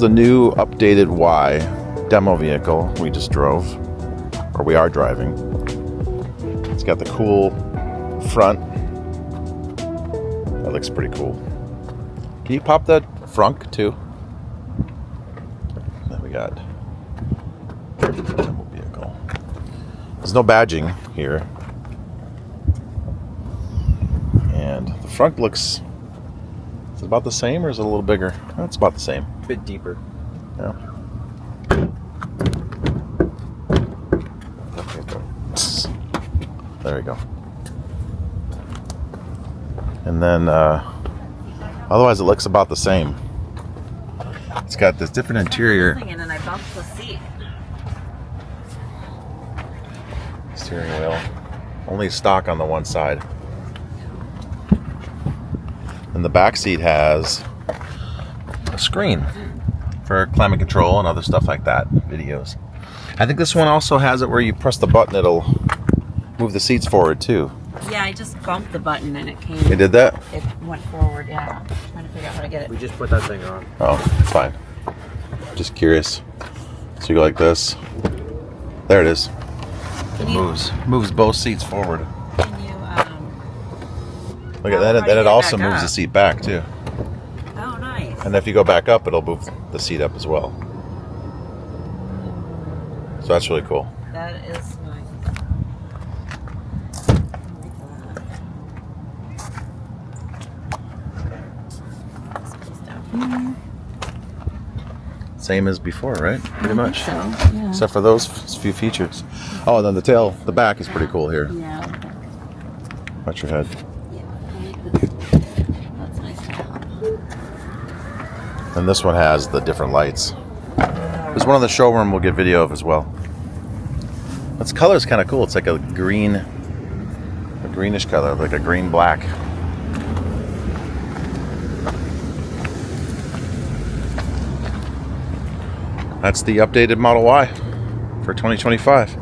the new updated Y demo vehicle we just drove, or we are driving. It's got the cool front. That looks pretty cool. Can you pop that frunk too? Then we got demo vehicle. There's no badging here. And the front looks, is it about the same or is it a little bigger? Oh, it's about the same. A bit deeper. Yeah. There we go. And then, otherwise it looks about the same. It's got this different interior. And I bumped the seat. Steering wheel. Only stock on the one side. And the back seat has a screen for climate control and other stuff like that. Videos. I think this one also has it where you press the button, it'll move the seats forward too. Yeah, I just bumped the button and it came. You did that? It went forward, yeah. I'm trying to figure out how to get it. We just put that thing on. Oh, it's fine. Just curious. So you go like this. There it is. It moves both seats forward. Can you, Look at that. And then it also moves the seat back too. Oh, nice. And if you go back up, it'll move the seat up as well. So that's really cool. That is nice. Same as before, right? Pretty much. So, yeah. Except for those few features. Oh, and then the tail, the back is pretty cool here. Yeah. Watch your head. Yeah. That's nice to have. And this one has the different lights. There's one in the showroom we'll get video of as well. This color is kind of cool. It's like a greenish color, like a green black. That's the updated Model Y for 2025.